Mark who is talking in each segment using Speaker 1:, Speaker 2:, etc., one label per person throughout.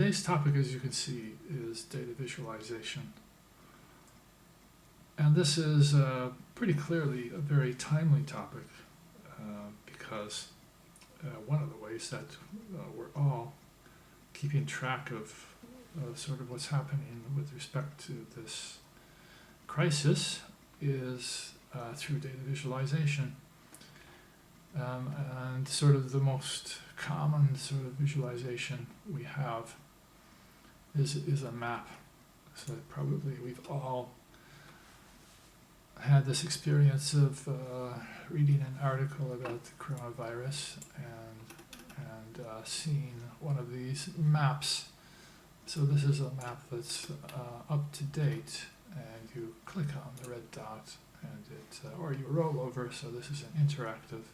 Speaker 1: today's topic, as you can see, is data visualization. And this is pretty clearly a very timely topic because one of the ways that we're all keeping track of sort of what's happening with respect to this crisis is through data visualization. And sort of the most common sort of visualization we have is a map. So probably we've all had this experience of reading an article about the coronavirus and seeing one of these maps. So this is a map that's up to date, and you click on the red dot, and it or you roll over. So this is an interactive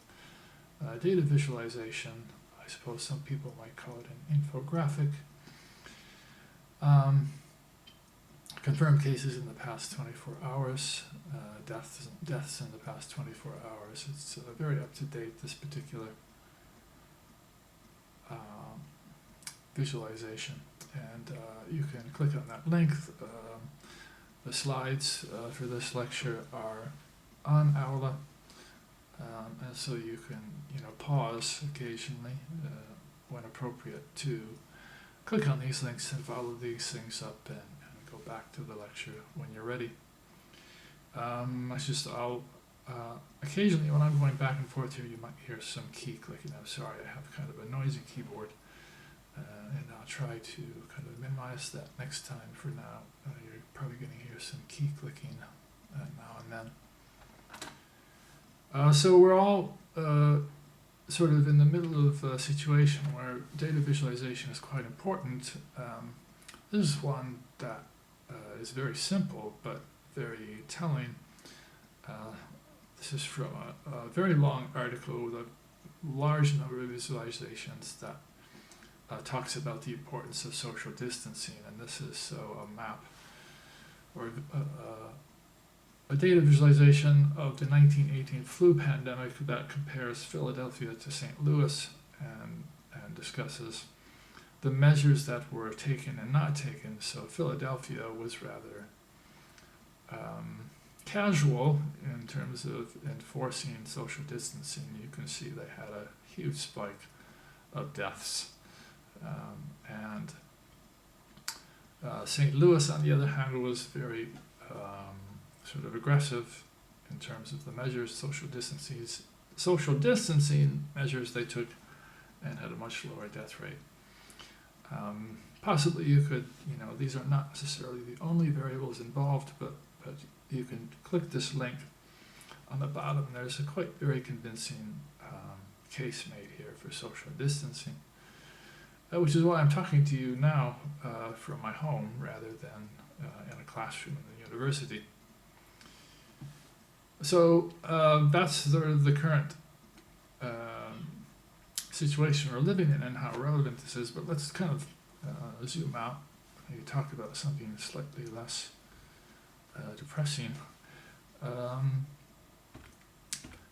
Speaker 1: data visualization. I suppose some people might call it an infographic. Confirmed cases in the past 24 hours, deaths in the past 24 hours. It's very up to date, this particular visualization. And you can click on that link. The slides for this lecture are on Aula. And so you can, pause occasionally when appropriate to click on these links and follow these things up and go back to the lecture when you're ready. Occasionally when I'm going back and forth here, you might hear some key clicking. I'm sorry, I have kind of a noisy keyboard, and I'll try to kind of minimize that next time. For now, you're probably going to hear some key clicking now and then. So we're all sort of in the middle of a situation where data visualization is quite important. This is one that is very simple but very telling. This is from a very long article with a large number of visualizations that talks about the importance of social distancing, and this is a map or a data visualization of the 1918 flu pandemic that compares Philadelphia to St. Louis and discusses the measures that were taken and not taken. So Philadelphia was rather casual in terms of enforcing social distancing. You can see they had a huge spike of deaths. And St. Louis, on the other hand, was very sort of aggressive in terms of the measures, social distancing measures they took, and had a much lower death rate. Possibly you could, these are not necessarily the only variables involved, but you can click this link on the bottom. There's a very convincing case made here for social distancing, which is why I'm talking to you now from my home rather than in a classroom in the university. So that's sort of the current situation we're living in and how relevant this is. But let's kind of zoom out and talk about something slightly less depressing. And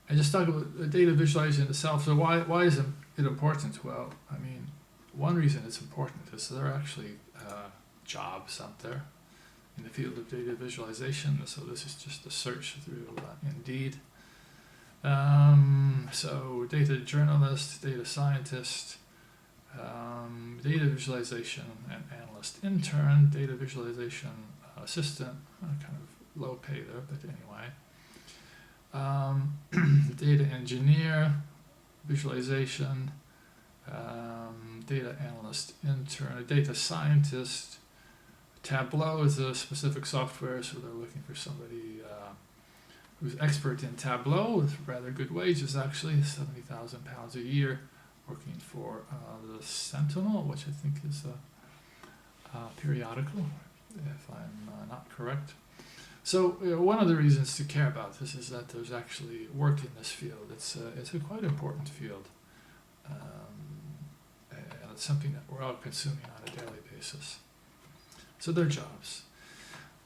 Speaker 1: just talk about the data visualization itself. So why is it important? Well, I mean, one reason it's important is there are actually jobs out there in the field of data visualization. So this is just a search through Indeed. So data journalist, data scientist, data visualization and analyst intern, data visualization assistant, kind of low pay there, but anyway. Data engineer, visualization, data analyst intern, data scientist. Tableau is a specific software, so they're looking for somebody who's expert in Tableau with rather good wages, actually, £70,000 a year, working for the Sentinel, which I think is a periodical, if I'm not correct. So one of the reasons to care about this is that there's actually work in this field. It's a quite important field, and it's something that we're all consuming on a daily basis. So they're jobs.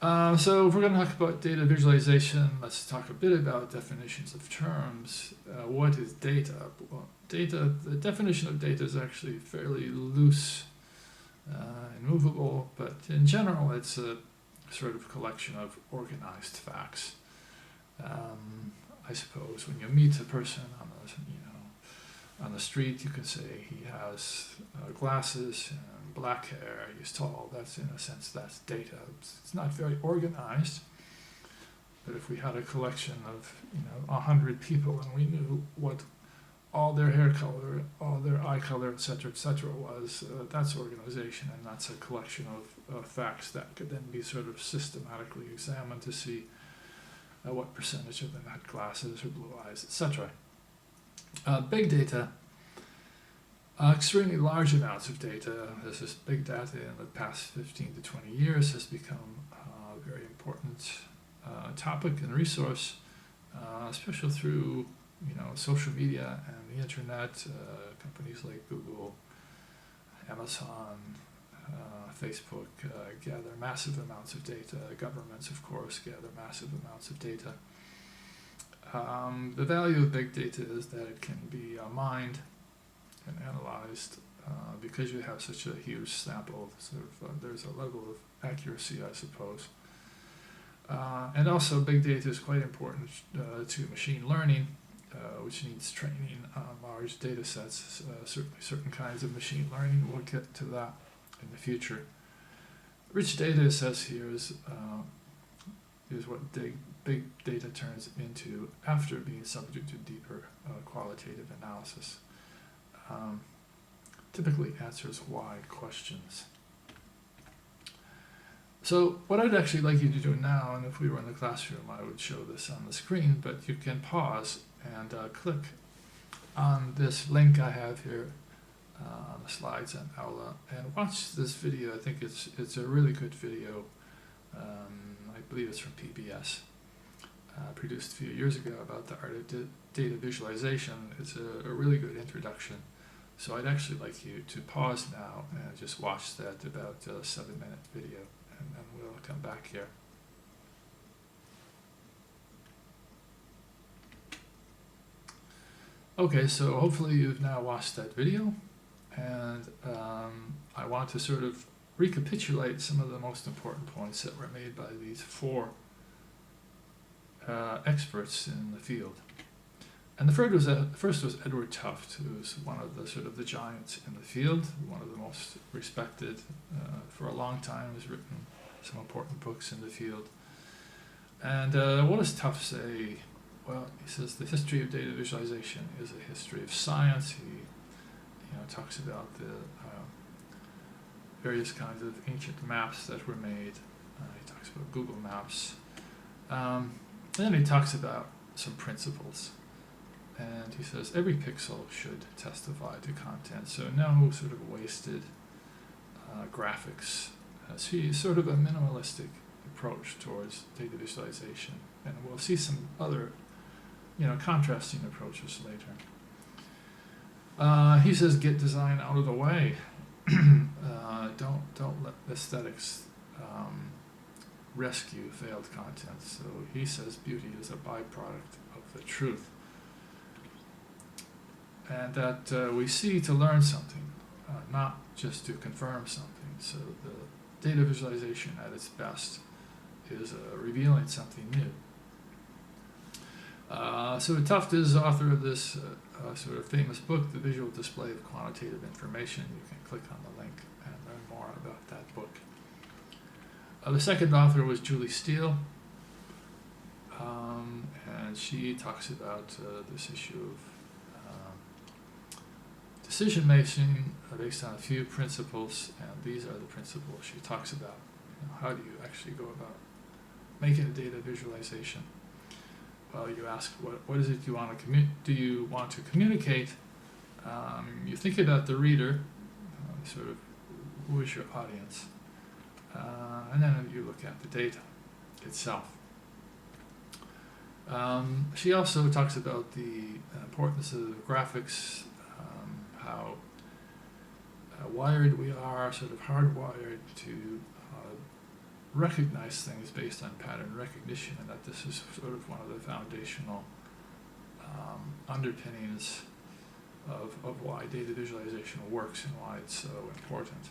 Speaker 1: So if we're going to talk about data visualization, let's talk a bit about definitions of terms. What is data? Well, the definition of data is actually fairly loose. movable, but in general it's a sort of collection of organized facts. I suppose when you meet a person on the street, you can say he has glasses and black hair, he's tall. That's, in a sense, that's data. It's not very organized, but if we had a collection of 100 people and we knew what all their hair color, all their eye color, etc., was, that's organization, and that's a collection of facts that could then be sort of systematically examined to see what percentage of them had glasses or blue eyes, etc. Big data, extremely large amounts of data. This is big data in the past 15 to 20 years has become a very important topic and resource, especially through social media and the internet. Companies like Google, Amazon, Facebook gather massive amounts of data. Governments, of course, gather massive amounts of data. The value of big data is that it can be mined and analyzed because you have such a huge sample. There's a level of accuracy, I suppose. And also, big data is quite important to machine learning, which needs training on large data sets. Certainly, certain kinds of machine learning. We'll get to that in the future. Rich data, it says here, is what big data turns into after being subject to deeper qualitative analysis. Typically answers why questions. So what I'd actually like you to do now, and if we were in the classroom, I would show this on the screen, but you can pause and click on this link I have here on the slides and Aula, and watch this video. I think it's a really good video. I believe it's from PBS, produced a few years ago, about the art of data visualization. It's a really good introduction. So I'd actually like you to pause now and just watch that about 7-minute video, and then we'll come back here. Okay, so hopefully you've now watched that video, and I want to sort of recapitulate some of the most important points that were made by these 4 experts in the field. And the first was Edward Tuft, who was one of the giants in the field, one of the most respected for a long time, has written some important books in the field. And what does Tuft say? Well, he says the history of data visualization is a history of science. He talks about the various kinds of ancient maps that were made. He talks about Google Maps. And then he talks about some principles. And he says every pixel should testify to content, so no sort of wasted graphics. So he's sort of a minimalistic approach towards data visualization. And we'll see some other contrasting approaches later. He says get design out of the way. Don't let aesthetics rescue failed content. So he says beauty is a byproduct of the truth. And that we see to learn something, not just to confirm something. So the data visualization at its best is revealing something new. So Tuft is author of this sort of famous book, The Visual Display of Quantitative Information. You can click on the link and learn more about that book. The second author was Julie Steele, and she talks about this issue of decision making based on a few principles, and these are the principles she talks about. How do you actually go about making a data visualization? Well, you ask what is it you want to communicate? You think about the reader, sort of who is your audience, and then you look at the data itself. She also talks about the importance of graphics, how wired we are, sort of hardwired to recognize things based on pattern recognition, and that this is sort of one of the foundational underpinnings of why data visualization works and why it's so important.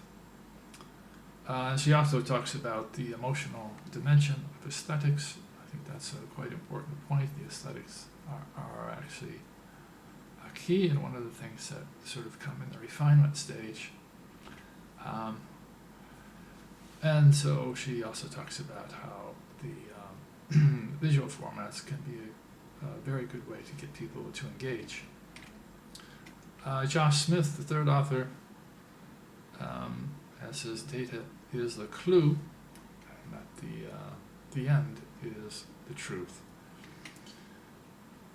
Speaker 1: And she also talks about the emotional dimension of aesthetics. I think that's a quite important point. The aesthetics are actually a key and one of the things that sort of come in the refinement stage. And so she also talks about how the visual formats can be a very good way to get people to engage. Josh Smith, the third author, says data is the clue, and that the end is the truth.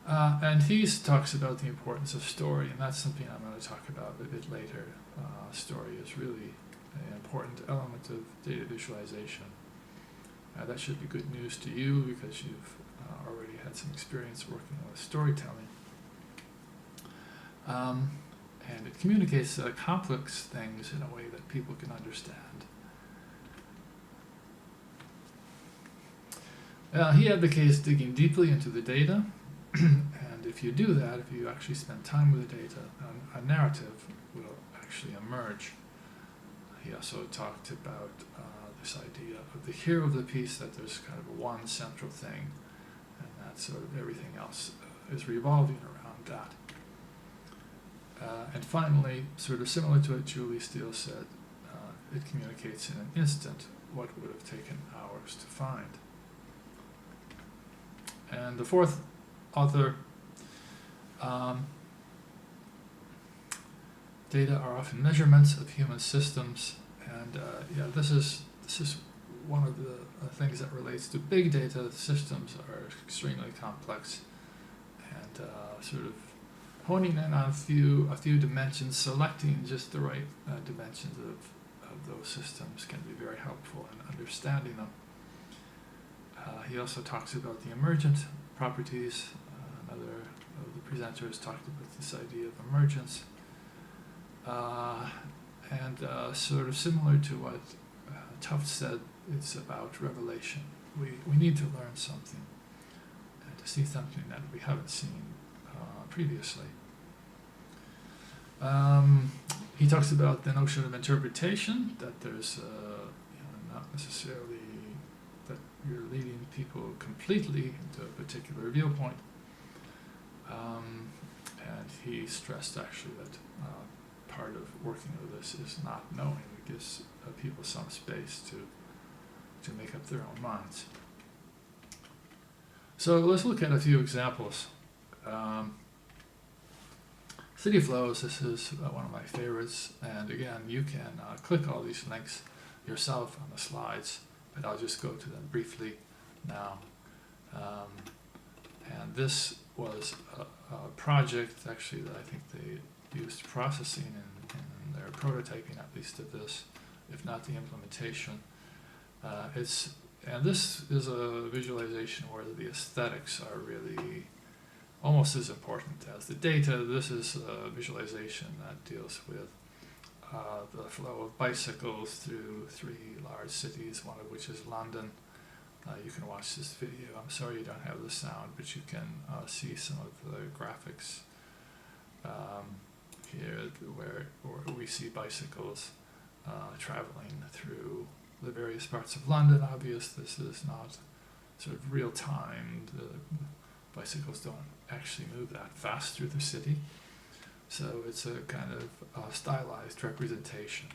Speaker 1: And he talks about the importance of story, and that's something I'm going to talk about a bit later. Story is really an important element of data visualization. That should be good news to you because you've already had some experience working with storytelling. And it communicates complex things in a way that people can understand. He advocates digging deeply into the data, and if you do that, if you actually spend time with the data, a narrative will actually emerge. He also talked about this idea of the hero of the piece, that there's kind of one central thing, and that sort of everything else is revolving around that. And finally, sort of similar to what Julie Steele said, it communicates in an instant what would have taken hours to find. And the fourth author, data are often measurements of human systems, and this is one of the things that relates to big data. Systems are extremely complex, and sort of honing in on a few dimensions, selecting just the right dimensions of those systems can be very helpful in understanding them. He also talks about the emergent properties. Another of the presenters talked about this idea of emergence. And sort of similar to what Tuft said, it's about revelation. We need to learn something, and to see something that we haven't seen previously. He talks about the notion of interpretation, that there's not necessarily that you're leading people completely into a particular viewpoint. And he stressed actually that part of working with this is not knowing. It gives people some space to make up their own minds. So let's look at a few examples. City flows, this is one of my favorites, and again, you can click all these links yourself on the slides, but I'll just go to them briefly now. And this was a project actually that I think they used processing in their prototyping, at least of this, if not the implementation. And this is a visualization where the aesthetics are really almost as important as the data. This is a visualization that deals with the flow of bicycles through 3 large cities, one of which is London. You can watch this video. I'm sorry you don't have the sound, but you can see some of the graphics here where we see bicycles traveling through the various parts of London. Obvious, this is not sort of real time. The bicycles don't actually move that fast through the city. So it's a kind of stylized representation.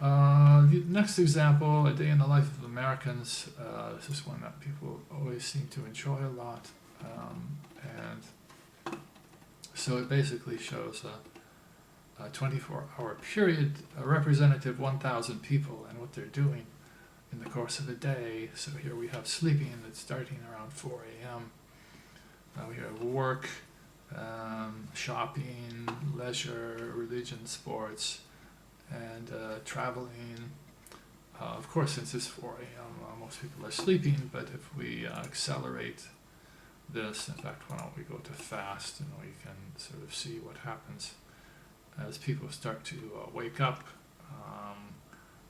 Speaker 1: The next example, A Day in the Life of Americans. This is one that people always seem to enjoy a lot. And so it basically shows a 24-hour period, a representative 1,000 people and what they're doing in the course of a day. So here we have sleeping that's starting around 4 a.m. We have work, shopping, leisure, religion, sports, and traveling. Of course, since it's 4 a.m., most people are sleeping, but if we accelerate this, in fact, why don't we go to fast, and we can sort of see what happens as people start to wake up,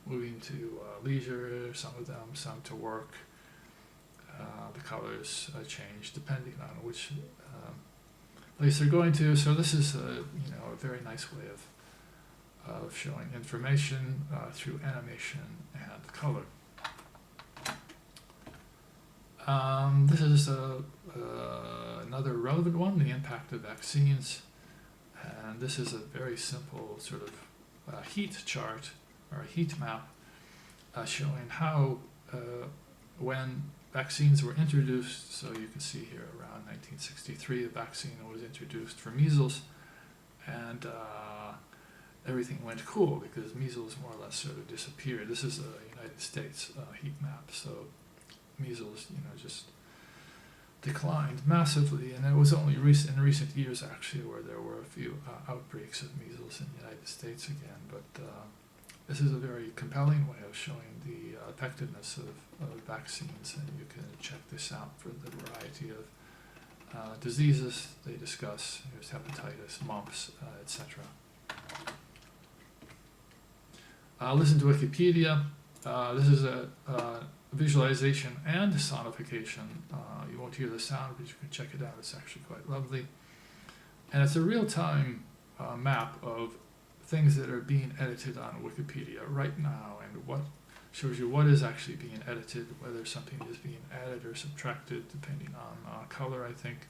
Speaker 1: moving to leisure, some of them, some to work. The colors change depending on which place they're going to. So this is a very nice way of showing information through animation and color. This is another relevant one, the impact of vaccines. And this is a very simple sort of heat chart or a heat map showing how when vaccines were introduced, so you can see here around 1963 a vaccine was introduced for measles, and everything went cool because measles more or less sort of disappeared. This is a United States heat map, so measles, just declined massively, and it was only in recent years actually where there were a few outbreaks of measles in the United States again. But this is a very compelling way of showing the effectiveness of vaccines, and you can check this out for the variety of diseases they discuss. There's hepatitis, mumps, etc. Listen to Wikipedia. This is a visualization and sonification. You won't hear the sound, but you can check it out. It's actually quite lovely. And it's a real-time map of things that are being edited on Wikipedia right now, and what shows you what is actually being edited, whether something is being added or subtracted, depending on color, I think.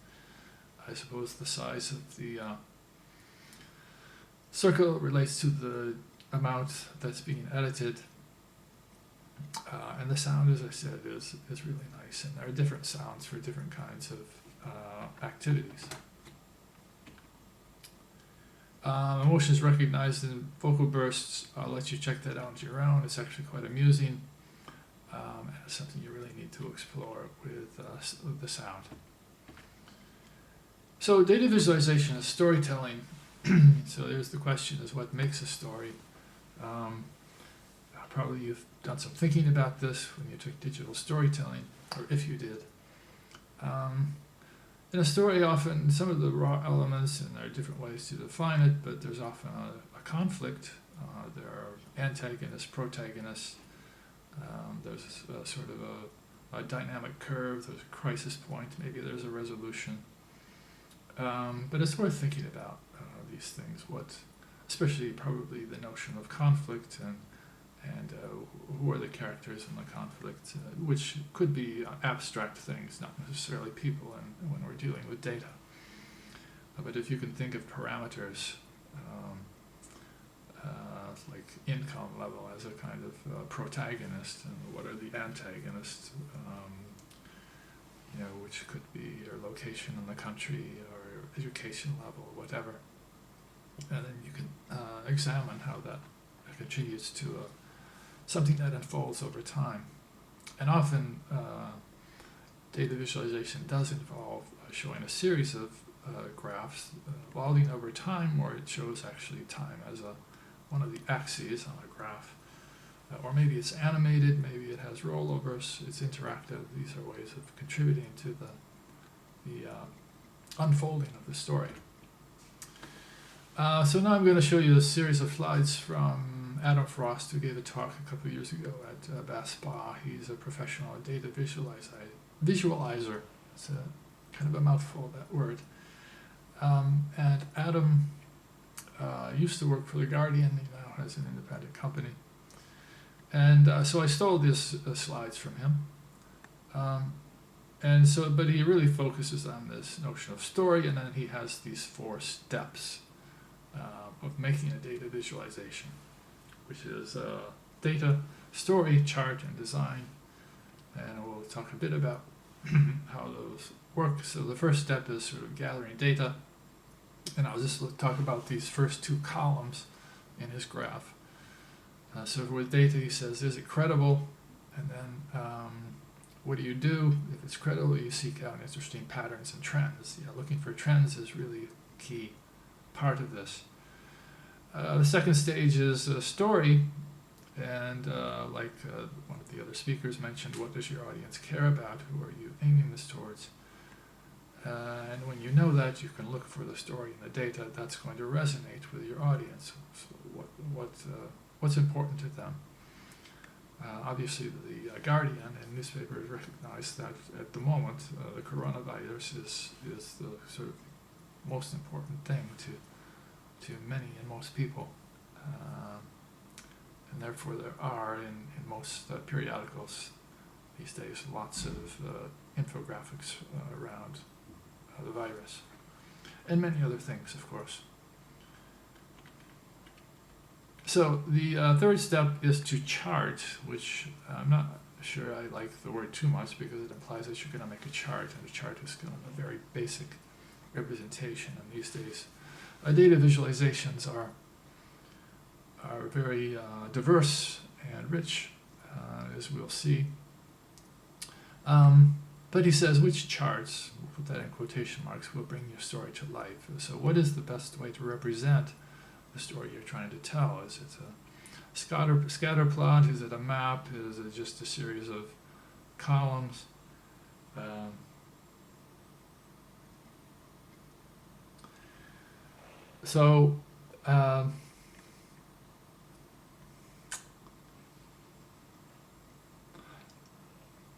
Speaker 1: I suppose the size of the circle relates to the amount that's being edited. And the sound, as I said, is really nice, and there are different sounds for different kinds of activities. Emotions recognized in vocal bursts. I'll let you check that out on your own. It's actually quite amusing, and it's something you really need to explore with the sound. So data visualization is storytelling. So there's the question, is what makes a story? Probably you've done some thinking about this when you took digital storytelling, or if you did. In a story, often some of the raw elements, and there are different ways to define it, but there's often a conflict. There are antagonists, protagonists. There's a sort of a dynamic curve. There's a crisis point. Maybe there's a resolution. But it's worth thinking about these things. Especially probably the notion of conflict and who are the characters in the conflict, which could be abstract things, not necessarily people, and when we're dealing with data. But if you can think of parameters like income level as a kind of protagonist, and what are the antagonists, which could be your location in the country or education level, whatever. And then you can examine how that contributes to something that unfolds over time. And often data visualization does involve showing a series of graphs evolving over time, or it shows actually time as one of the axes on a graph. Or maybe it's animated, maybe it has rollovers, it's interactive. These are ways of contributing to the unfolding of the story. So now I'm going to show you a series of slides from Adam Frost, who gave a talk a couple of years ago at Bath Spa. He's a professional data visualizer. It's kind of a mouthful, that word. And Adam used to work for The Guardian. He now has an independent company. And so I stole these slides from him. But he really focuses on this notion of story, and then he has these 4 steps of making a data visualization, which is data, story, chart, and design. And we'll talk a bit about how those work. So the first step is sort of gathering data, and I'll just talk about these first 2 columns in his graph. So with data, he says, is it credible? And then what do you do? If it's credible, you seek out interesting patterns and trends. Looking for trends is really a key part of this. The second stage is a story, and like one of the other speakers mentioned, what does your audience care about? Who are you aiming this towards? And when you know that, you can look for the story in the data that's going to resonate with your audience. So what's important to them? Obviously, the Guardian and newspapers recognize that at the moment, the coronavirus is the sort of most important thing to many and most people. And therefore there are in most periodicals these days lots of infographics around the virus. And many other things, of course. So the third step is to chart, which I'm not sure I like the word too much because it implies that you're going to make a chart, and a chart is kind of a very basic representation. And these days, data visualizations are very diverse and rich, as we'll see. But he says, which charts, we'll put that in quotation marks, will bring your story to life? So what is the best way to represent the story you're trying to tell? Is it a scatter plot? Is it a map? Is it just a series of columns?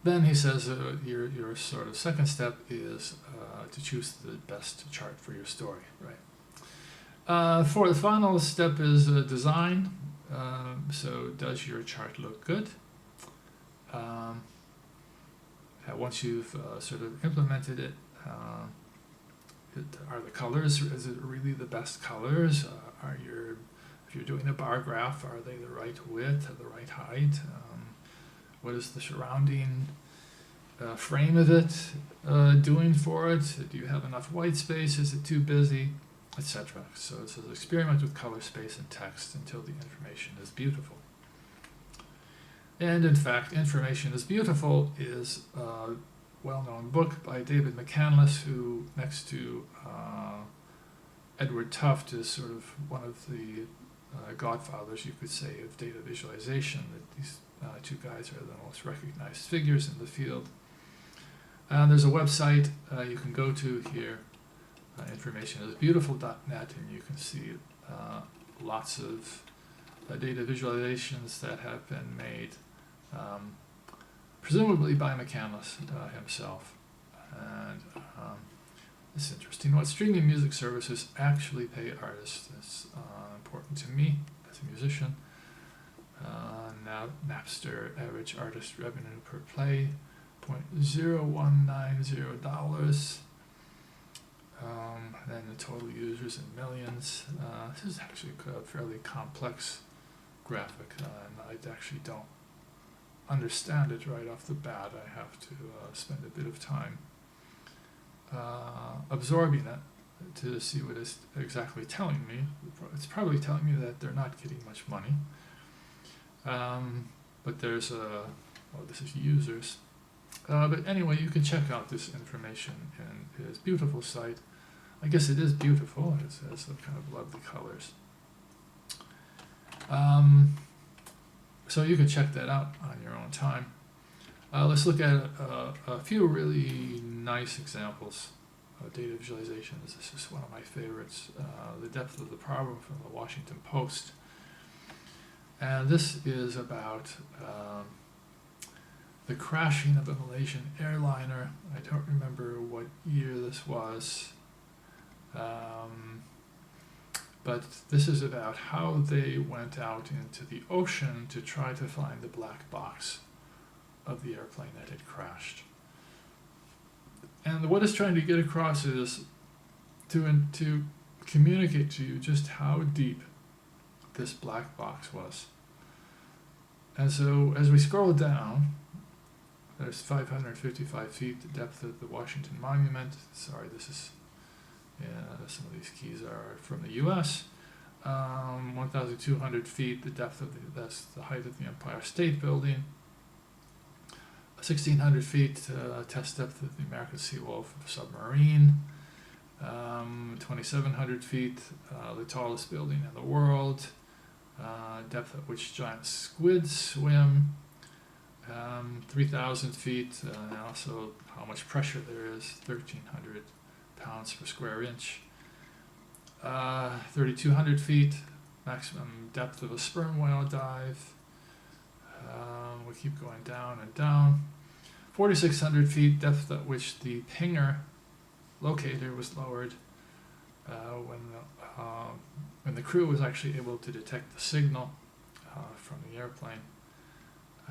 Speaker 1: Then he says your sort of second step is to choose the best chart for your story, right? For the final step is design. So does your chart look good? Once you've sort of implemented it, are the colors, is it really the best colors? If you're doing a bar graph, are they the right width or the right height? What is the surrounding frame of it doing for it? Do you have enough white space? Is it too busy? Etc. So it's an experiment with color, space, and text until the information is beautiful. And in fact, Information is Beautiful is a well-known book by David McCandless, who, next to Edward Tuft, is sort of one of the godfathers, you could say, of data visualization. That these two guys are the most recognized figures in the field. There's a website you can go to here, informationisbeautiful.net, and you can see lots of data visualizations that have been made, presumably by McCandless himself. And it's interesting. What streaming music services actually pay artists is important to me as a musician. Now Napster average artist revenue per play, $0.0190. Then the total users in millions. This is actually a fairly complex graphic, and I actually don't understand it right off the bat. I have to spend a bit of time absorbing it to see what it's exactly telling me. It's probably telling me that they're not getting much money. But there's this is users. But anyway, you can check out this information in his beautiful site. I guess it is beautiful. It has some kind of lovely colors. So you can check that out on your own time. Let's look at a few really nice examples of data visualizations. This is one of my favorites, The Depth of the Problem from the Washington Post. And this is about the crashing of a Malaysian airliner. I don't remember what year this was. But this is about how they went out into the ocean to try to find the black box of the airplane that had crashed. And what it's trying to get across is to communicate to you just how deep this black box was. And so as we scroll down, there's 555 feet, the depth of the Washington Monument. Sorry, this is, some of these keys are from the US. 1,200 feet, the depth of that's the height of the Empire State Building. 1,600 feet, test depth of the American Seawolf submarine. 2,700 feet, the tallest building in the world. Depth at which giant squids swim. 3,000 feet, and also how much pressure there is, 1,300 pounds per square inch. 3,200 feet, maximum depth of a sperm whale dive. We keep going down and down. 4,600 feet, depth at which the pinger locator was lowered when when the crew was actually able to detect the signal from the airplane.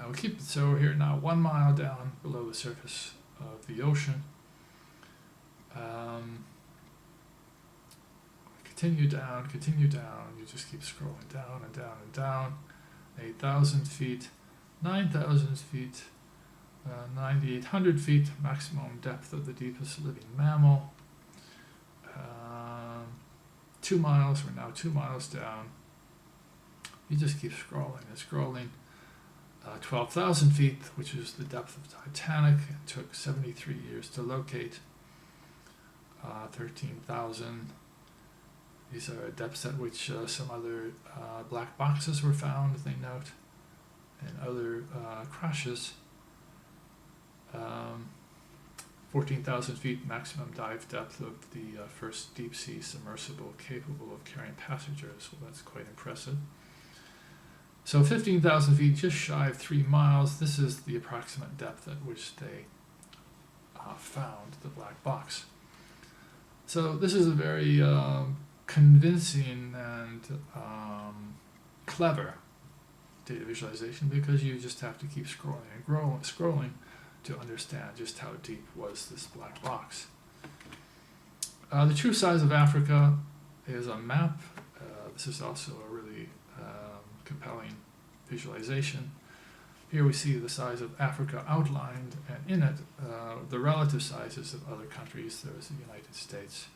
Speaker 1: We'll keep it, so we're here now 1 mile down below the surface of the ocean. Continue down, you just keep scrolling down and down and down. 8,000 feet, 9,000 feet, 9,800 feet, maximum depth of the deepest living mammal. 2 miles, we're now 2 miles down. You just keep scrolling and scrolling. 12,000 feet, which is the depth of Titanic. It took 73 years to locate. 13,000. These are depths at which some other black boxes were found, they note, and other crashes. 14,000 feet maximum dive depth of the first deep sea submersible capable of carrying passengers. Well, that's quite impressive. So 15,000 feet, just shy of 3 miles. This is the approximate depth at which they found the black box. So this is a very convincing and clever data visualization, because you just have to keep scrolling and scrolling to understand just how deep was this black box. The true size of Africa is a map. This is also a really compelling visualization. Here we see the size of Africa outlined, and in it the relative sizes of other countries. There's the United States.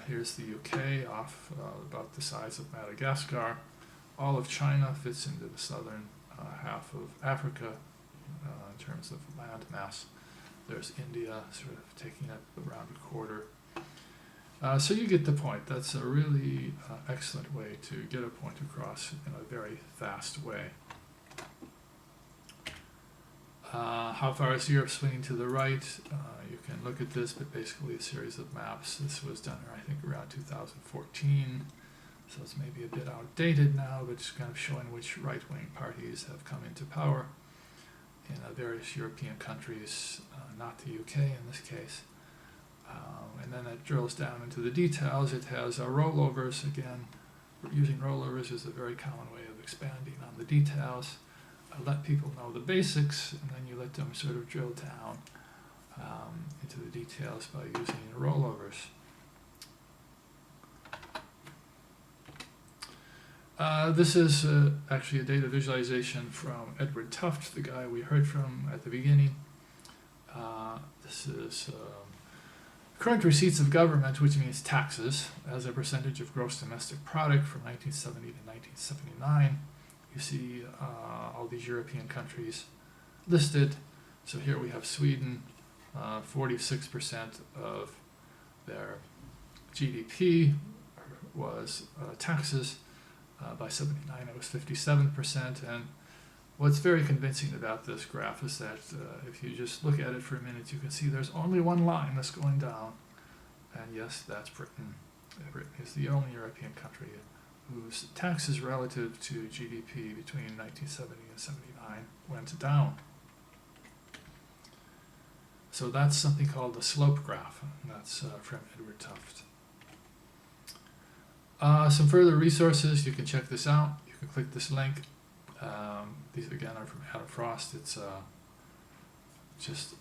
Speaker 1: Here's the UK, off about the size of Madagascar. All of China fits into the southern half of Africa in terms of land mass. There's India sort of taking up around a quarter. So you get the point. That's a really excellent way to get a point across in a very fast way. How far is Europe swinging to the right? You can look at this, but basically a series of maps. This was done, I think, around 2014. So it's maybe a bit outdated now, but just kind of showing which right-wing parties have come into power in various European countries, not the UK in this case. And then it drills down into the details. It has rollovers. Again, using rollovers is a very common way of expanding on the details. Let people know the basics, and then you let them sort of drill down into the details by using rollovers. This is actually a data visualization from Edward Tuft, the guy we heard from at the beginning. This is current receipts of government, which means taxes, as a percentage of gross domestic product from 1970 to 1979. You see all these European countries listed. So here we have Sweden, 46% of their GDP was taxes. By 79 it was 57%. And what's very convincing about this graph is that if you just look at it for a minute, you can see there's only one line that's going down. And yes, that's Britain. Britain is the only European country whose taxes relative to GDP between 1970 and 79 went down. So that's something called the slope graph, and that's from Edward Tuft. Some further resources, you can check this out. You can click this link. These again are from Adam Frost. It's just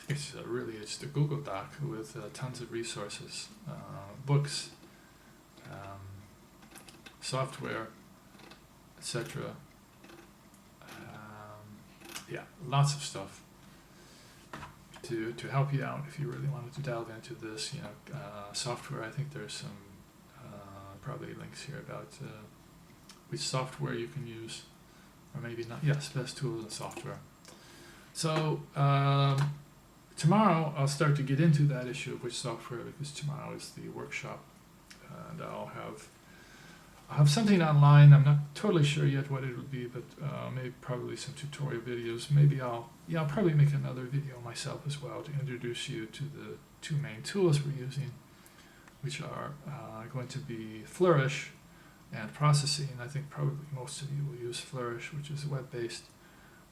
Speaker 1: a Google Doc with tons of resources, books, software, etc. Yeah, lots of stuff to help you out if you really wanted to delve into this. Software. I think there's some probably links here about which software you can use, or maybe not. Yes, best tools and software. So tomorrow I'll start to get into that issue of which software, because tomorrow is the workshop, and I'll have something online. I'm not totally sure yet what it will be, but maybe probably some tutorial videos. Maybe I'll probably make another video myself as well to introduce you to the two main tools we're using, which are going to be Flourish and Processing. I think probably most of you will use Flourish, which is web-based,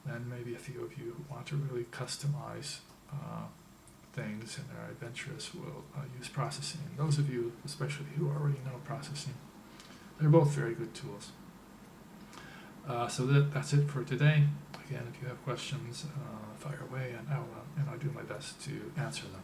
Speaker 1: and maybe a few of you who want to really customize things and are adventurous will use processing. And those of you, especially who already know processing, they're both very good tools. So that's it for today. Again, if you have questions, fire away, and I'll do my best to answer them.